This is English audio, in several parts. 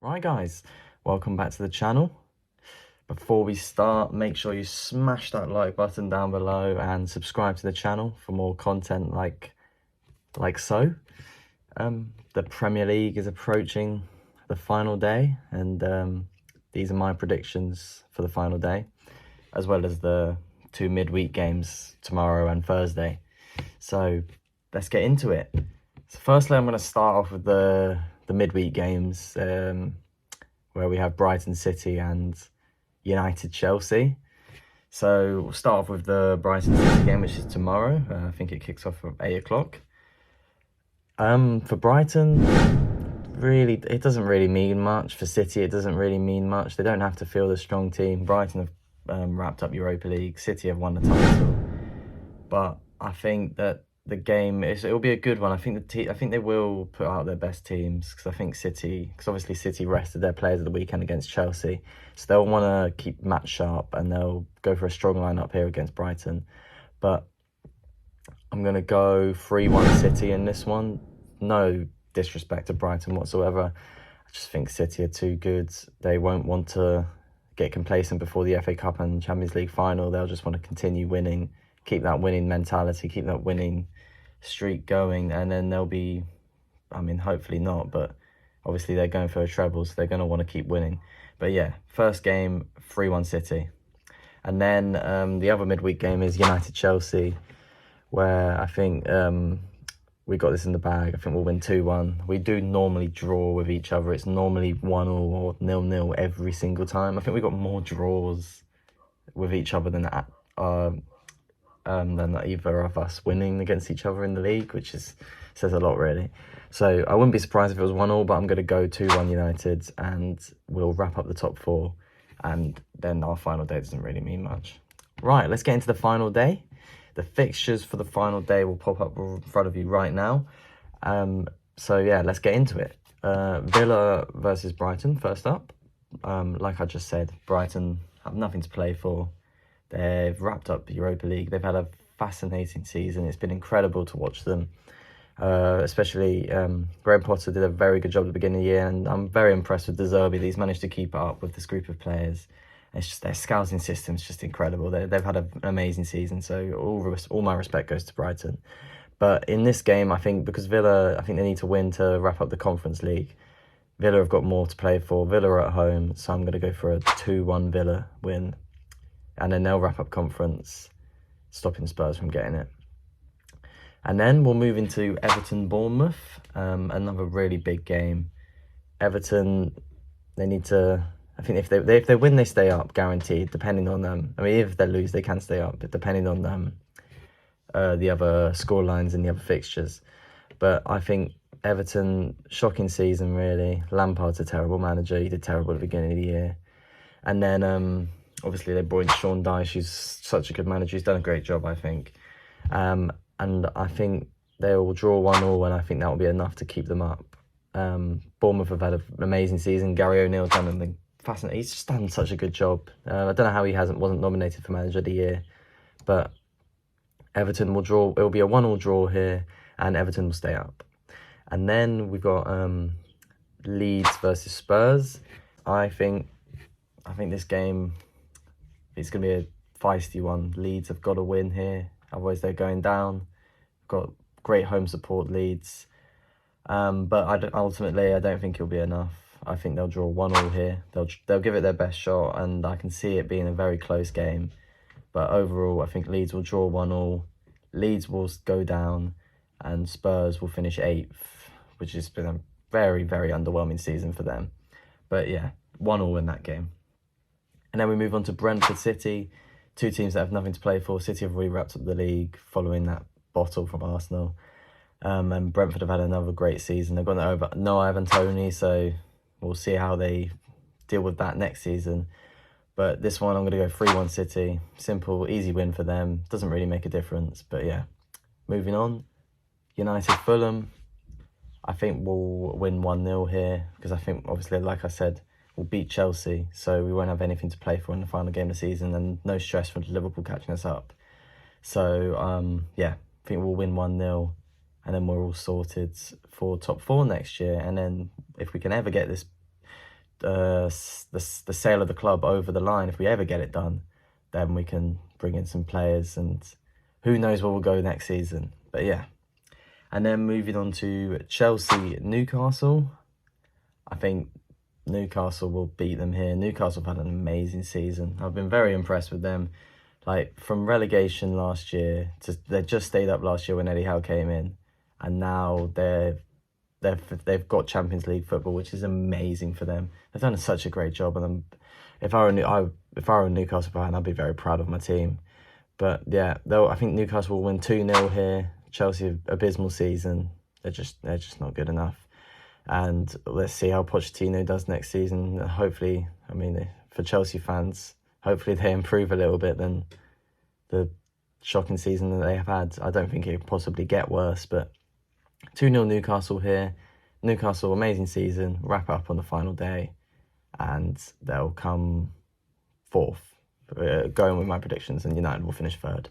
Right guys, welcome back to the channel. Before we start, make sure you smash that like button down below and subscribe to the channel for more content like so. The Premier League is approaching the final day, and these are my predictions for the final day, as well as the two midweek games tomorrow and Thursday. So let's get into it. So firstly, I'm going to start off with the midweek games, where we have Brighton City and United Chelsea. So we'll start off with the Brighton City game, which is tomorrow. I think it kicks off at 8 o'clock. For Brighton, really, it doesn't really mean much. For City, it doesn't really mean much. They don't have to field a strong team. Brighton have wrapped up Europa League. City have won the title. But I think that the game it'll be a good one. I think they will put out their best teams, because I think because obviously City rested their players at the weekend against Chelsea, so they'll want to keep match sharp and they'll go for a strong lineup here against Brighton. But I'm gonna go 3-1 City in this one. No disrespect to Brighton whatsoever. I just think City are too good. They won't want to get complacent before the FA Cup and Champions League final. They'll just want to continue winning, keep that winning mentality, keep that winning streak going, and then they'll be, I mean, hopefully not, but obviously they're going for a treble, so they're going to want to keep winning. But yeah, first game, 3-1 City. And then the other midweek game is United Chelsea, where I think we got this in the bag. I think we'll win 2-1. We do normally draw with each other. It's normally 1-1 or 0-0 every single time. I think we got more draws with each other than either of us winning against each other in the league, which says a lot, really. So I wouldn't be surprised if it was 1-1, but I'm going to go 2-1 United, and we'll wrap up the top four, and then our final day doesn't really mean much. Right, let's get into the final day. The fixtures for the final day will pop up in front of you right now. So yeah, let's get into it. Villa versus Brighton first up. Like I just said, Brighton have nothing to play for. They've wrapped up the Europa League. They've had a fascinating season. It's been incredible to watch them. Especially Graham Potter did a very good job at the beginning of the year, and I'm very impressed with De Zerbi that he's managed to keep it up with this group of players. It's just their scouting system is just incredible. They've had an amazing season, so all my respect goes to Brighton. But in this game, I think because Villa, I think they need to win to wrap up the Conference League. Villa have got more to play for. Villa are at home, so I'm going to go for a 2-1 Villa win. And then they'll wrap up conference, stopping Spurs from getting it. And then we'll move into Everton-Bournemouth, another really big game. Everton, they need to, I think if they win, they stay up, guaranteed, depending on them. I mean, if they lose, they can stay up, but depending on them, the other scorelines and the other fixtures. But I think Everton, shocking season, really. Lampard's a terrible manager. He did terrible at the beginning of the year. And then obviously they brought in Sean Dyche, who's such a good manager. He's done a great job, I think. And I think they will draw 1-1, and I think that will be enough to keep them up. Bournemouth have had an amazing season. Gary O'Neill's done something fascinating. He's just done such a good job. I don't know how he wasn't nominated for Manager of the Year, but Everton will draw. It will be a 1-1 draw here, and Everton will stay up. And then we've got Leeds versus Spurs. I think this game, it's going to be a feisty one. Leeds have got to win here, otherwise they're going down. Got great home support, Leeds. But ultimately, I don't think it'll be enough. I think they'll draw 1-1 here. They'll give it their best shot, and I can see it being a very close game. But overall, I think Leeds will draw 1-1. Leeds will go down, and Spurs will finish 8th, which has been a very, very underwhelming season for them. But yeah, 1-1 in that game. And then we move on to Brentford City, two teams that have nothing to play for. City have already wrapped up the league following that bottle from Arsenal. And Brentford have had another great season. They've got no Ivan Toney, so we'll see how they deal with that next season. But this one, I'm going to go 3-1 City. Simple, easy win for them. Doesn't really make a difference. But yeah, moving on. United Fulham. I think we'll win 1-0 here, because I think, obviously, like I said, we'll beat Chelsea, so we won't have anything to play for in the final game of the season, and no stress from Liverpool catching us up. So, yeah, I think we'll win 1-0, and then we're all sorted for top 4 next year. And then if we can ever get this the sale of the club over the line, if we ever get it done, then we can bring in some players, and who knows where we'll go next season. But yeah. And then moving on to Chelsea, Newcastle. I think Newcastle will beat them here. Newcastle have had an amazing season. I've been very impressed with them. Like, from relegation last year, they just stayed up last year when Eddie Howe came in, and now they've got Champions League football, which is amazing for them. They've done such a great job, and if I were a Newcastle fan, I'd be very proud of my team. But yeah, I think Newcastle will win 2-0 here. Chelsea, abysmal season. They're just not good enough. And let's see how Pochettino does next season. Hopefully, I mean, for Chelsea fans, hopefully they improve a little bit than the shocking season that they have had. I don't think it could possibly get worse, but 2-0 Newcastle here. Newcastle, amazing season. Wrap up on the final day, and they'll come fourth. Going with my predictions, and United will finish third.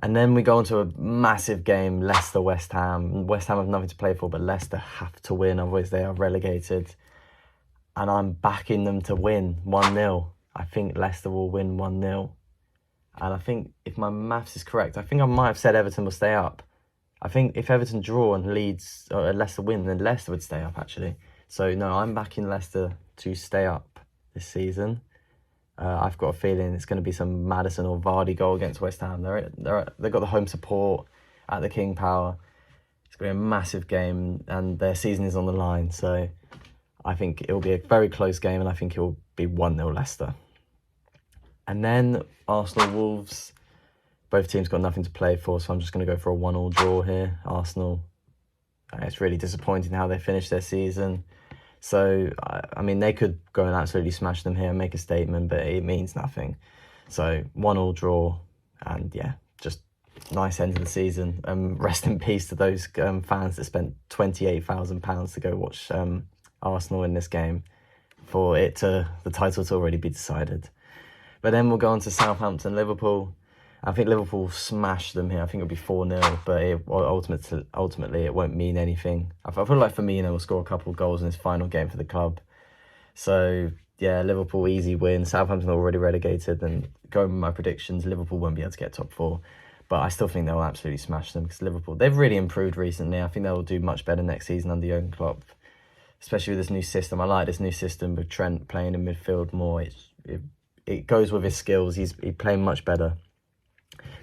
And then we go on to a massive game, Leicester-West Ham. West Ham have nothing to play for, but Leicester have to win, otherwise they are relegated. And I'm backing them to win 1-0. I think Leicester will win 1-0. And I think, if my maths is correct, I think I might have said Everton will stay up. I think if Everton draw and Leicester win, then Leicester would stay up, actually. So, no, I'm backing Leicester to stay up this season. I've got a feeling it's going to be some Maddison or Vardy goal against West Ham. They've got the home support at the King Power. It's going to be a massive game, and their season is on the line. So I think it will be a very close game, and I think it will be 1-0 Leicester. And then Arsenal-Wolves. Both teams got nothing to play for, so I'm just going to go for a 1-1 draw here. Arsenal, it's really disappointing how they finished their season. So, I mean, they could go and absolutely smash them here and make a statement, but it means nothing. So, 1-1 draw, and yeah, just nice end of the season. Rest in peace to those fans that spent £28,000 to go watch Arsenal in this game for the title to already be decided. But then we'll go on to Southampton, Liverpool. I think Liverpool smashed them here. I think it'll be 4-0, but ultimately it won't mean anything. I feel like Firmino will score a couple of goals in his final game for the club. So, yeah, Liverpool, easy win. Southampton are already relegated, and going with my predictions, Liverpool won't be able to get top four. But I still think they'll absolutely smash them, because Liverpool, they've really improved recently. I think they'll do much better next season under Jurgen Klopp, especially with this new system. I like this new system with Trent playing in midfield more. It goes with his skills. He's playing much better.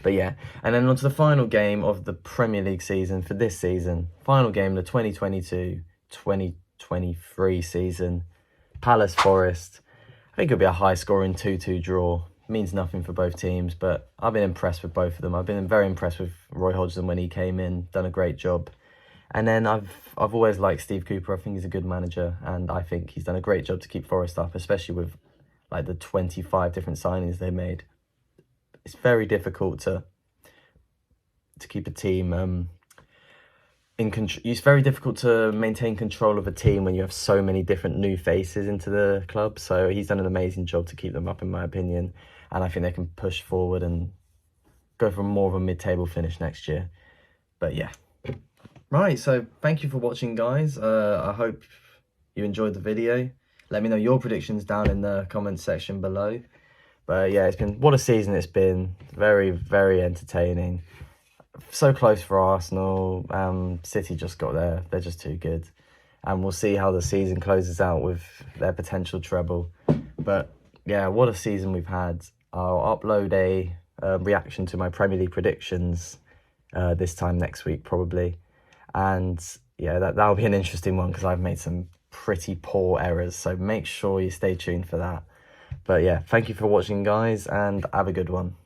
But yeah, and then on to the final game of the Premier League season for this season. Final game, the 2022-2023 season. Palace Forest. I think it'll be a high-scoring 2-2 draw. Means nothing for both teams, but I've been impressed with both of them. I've been very impressed with Roy Hodgson when he came in. Done a great job. And then I've always liked Steve Cooper. I think he's a good manager, and I think he's done a great job to keep Forest up, especially with like the 25 different signings they made. It's very difficult to keep a team in control. It's very difficult to maintain control of a team when you have so many different new faces into the club. So he's done an amazing job to keep them up, in my opinion. And I think they can push forward and go for more of a mid-table finish next year. But yeah. Right, so thank you for watching, guys. I hope you enjoyed the video. Let me know your predictions down in the comments section below. But yeah, what a season it's been. Very, very entertaining. So close for Arsenal. City just got there. They're just too good. And we'll see how the season closes out with their potential treble. But yeah, what a season we've had. I'll upload a reaction to my Premier League predictions this time next week, probably. And yeah, that'll be an interesting one, because I've made some pretty poor errors. So make sure you stay tuned for that. But yeah, thank you for watching, guys, and have a good one.